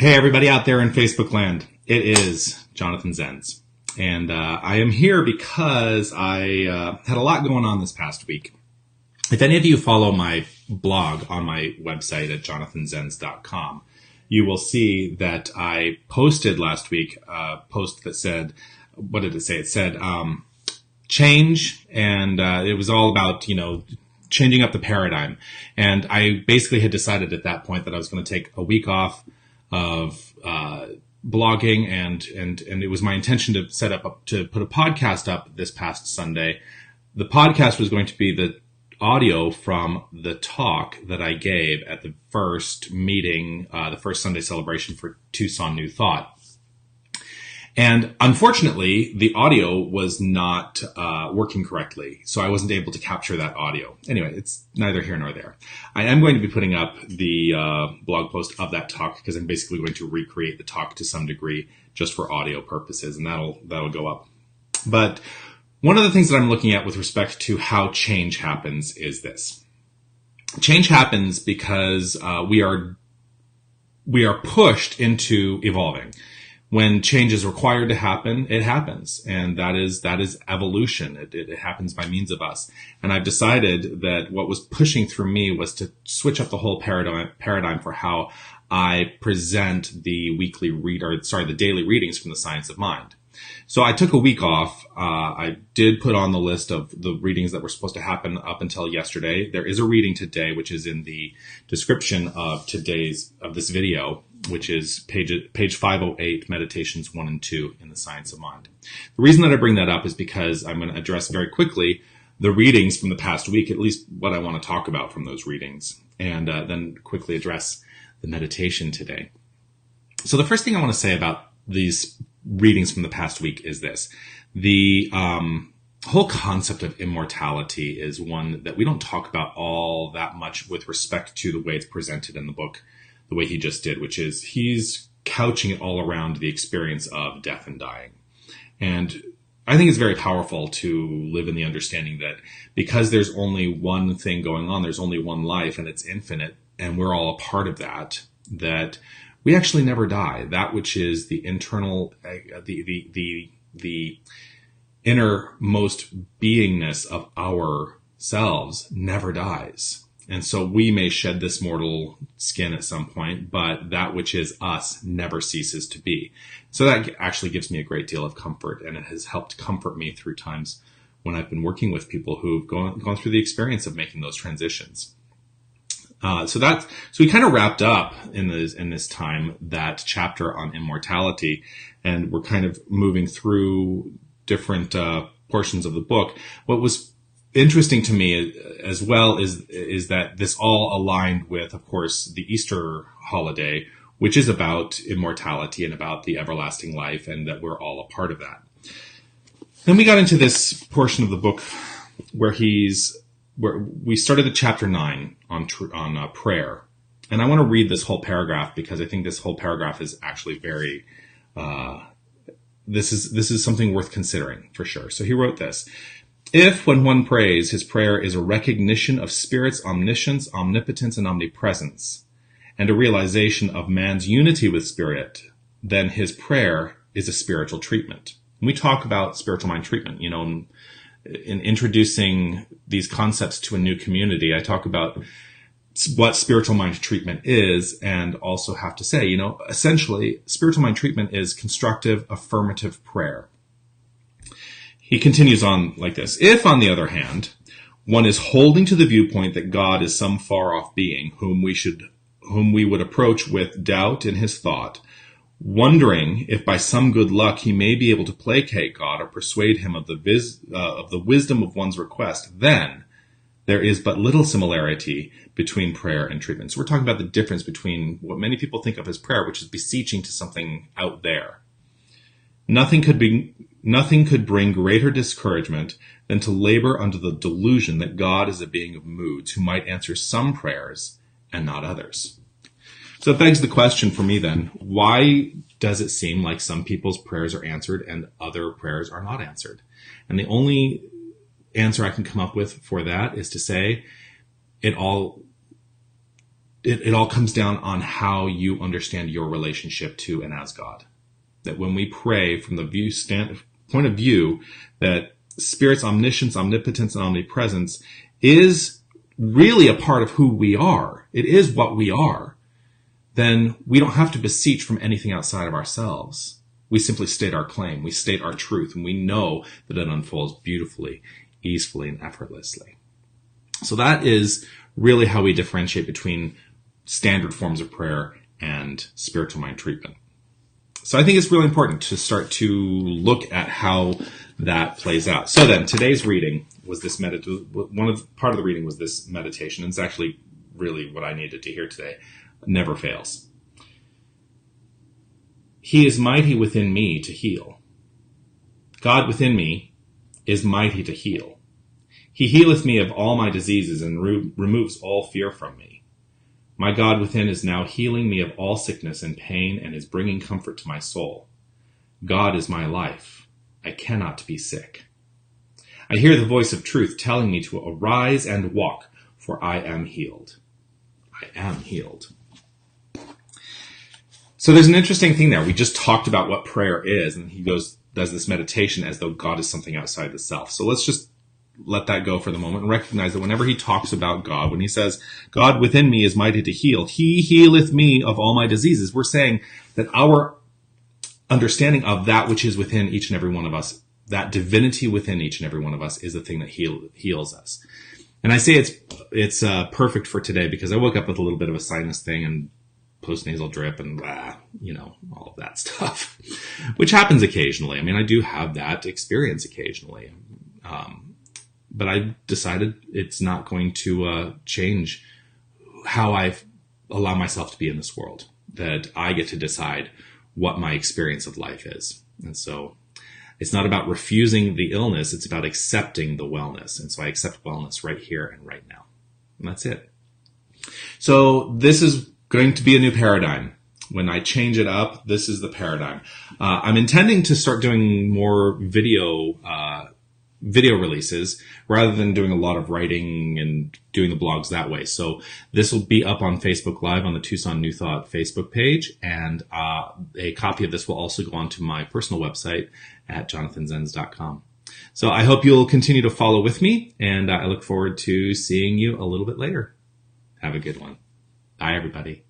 Hey, everybody out there in Facebook land. It is Jonathan Zenz. And I am here because I had a lot going on this past week. If any of you follow my blog on my website at jonathanzenz.com, you will see that I posted last week a post that said, what did it say? It said change, and it was all about, changing up the paradigm. And I basically had decided at that point that I was going to take a week off of blogging, and it was my intention to to put a podcast up this past Sunday. The podcast was going to be the audio from the talk that I gave at the first meeting, the first Sunday celebration for Tucson New Thought. And unfortunately, the audio was not working correctly, so I wasn't able to capture that audio. Anyway, it's neither here nor there. I am going to be putting up the blog post of that talk because I'm basically going to recreate the talk to some degree just for audio purposes, and that'll go up. But one of the things that I'm looking at with respect to how change happens is this. Change happens because we are pushed into evolving. When change is required to happen, it happens. And that is evolution. It happens by means of us. And I've decided that what was pushing through me was to switch up the whole paradigm for how I present the the daily readings from the Science of Mind. So I took a week off. I did put on the list of the readings that were supposed to happen up until yesterday. There is a reading today, which is in the description of this video, which is page 508, Meditations 1 and 2 in the Science of Mind. The reason that I bring that up is because I'm going to address very quickly the readings from the past week, at least what I want to talk about from those readings, and then quickly address the meditation today. So the first thing I want to say about these readings from the past week is this. The whole concept of immortality is one that we don't talk about all that much with respect to the way it's presented in the book, the way he just did, which is he's couching it all around the experience of death and dying. And I think it's very powerful to live in the understanding that because there's only one thing going on, there's only one life and it's infinite, and we're all a part of that we actually never die. That which is the internal, the innermost beingness of ourselves never dies. And so we may shed this mortal skin at some point, but that which is us never ceases to be. So that actually gives me a great deal of comfort, and it has helped comfort me through times when I've been working with people who've gone through the experience of making those transitions. So we kind of wrapped up in this time that chapter on immortality, and we're kind of moving through different portions of the book. What was interesting to me as well is that this all aligned with, of course, the Easter holiday, which is about immortality and about the everlasting life, and that we're all a part of that. Then we got into this portion of the book where we started at chapter 9 on prayer. And I want to read this whole paragraph because I think this whole paragraph is actually very, this is something worth considering for sure. So he wrote this: if when one prays, his prayer is a recognition of Spirit's omniscience, omnipotence, and omnipresence, and a realization of man's unity with Spirit, then his prayer is a spiritual treatment. And we talk about spiritual mind treatment, in introducing these concepts to a new community. I talk about what spiritual mind treatment is, and also have to say, essentially, spiritual mind treatment is constructive, affirmative prayer. He continues on like this: if, on the other hand, one is holding to the viewpoint that God is some far-off being whom we would approach with doubt in his thought, wondering if by some good luck he may be able to placate God or persuade him of the wisdom of one's request, then there is but little similarity between prayer and treatment. So we're talking about the difference between what many people think of as prayer, which is beseeching to something out there. Nothing could bring greater discouragement than to labor under the delusion that God is a being of moods who might answer some prayers and not others. So it begs the question for me then, why does it seem like some people's prayers are answered and other prayers are not answered? And the only answer I can come up with for that is to say it all it all comes down on how you understand your relationship to and as God. That when we pray from the point of view that Spirit's omniscience, omnipotence, and omnipresence is really a part of who we are, it is what we are, then we don't have to beseech from anything outside of ourselves. We simply state our claim, we state our truth, and we know that it unfolds beautifully, easily, and effortlessly. So that is really how we differentiate between standard forms of prayer and spiritual mind treatment. So I think it's really important to start to look at how that plays out. So then, today's reading was this part of the reading was this meditation, and it's actually really what I needed to hear today. Never fails. He is mighty within me to heal. God within me is mighty to heal. He healeth me of all my diseases and removes all fear from me. My God within is now healing me of all sickness and pain and is bringing comfort to my soul. God is my life. I cannot be sick. I hear the voice of truth telling me to arise and walk, for I am healed. I am healed. So there's an interesting thing there. We just talked about what prayer is, and he does this meditation as though God is something outside the self. So let's just let that go for the moment and recognize that whenever he talks about God, when he says, God within me is mighty to heal, he healeth me of all my diseases, we're saying that our understanding of that which is within each and every one of us, that divinity within each and every one of us, is the thing that heals us. And I say it's perfect for today because I woke up with a little bit of a sinus thing and postnasal drip and all of that stuff, which happens occasionally. I mean, I do have that experience occasionally. But I decided it's not going to change how I allow myself to be in this world, that I get to decide what my experience of life is. And so it's not about refusing the illness, it's about accepting the wellness. And so I accept wellness right here and right now. And that's it. So this is going to be a new paradigm. When I change it up, this is the paradigm. I'm intending to start doing more video releases rather than doing a lot of writing and doing the blogs that way. So this will be up on Facebook Live on the Tucson New Thought Facebook page. And a copy of this will also go onto my personal website at jonathanzenz.com. So I hope you'll continue to follow with me, and I look forward to seeing you a little bit later. Have a good one. Bye, everybody.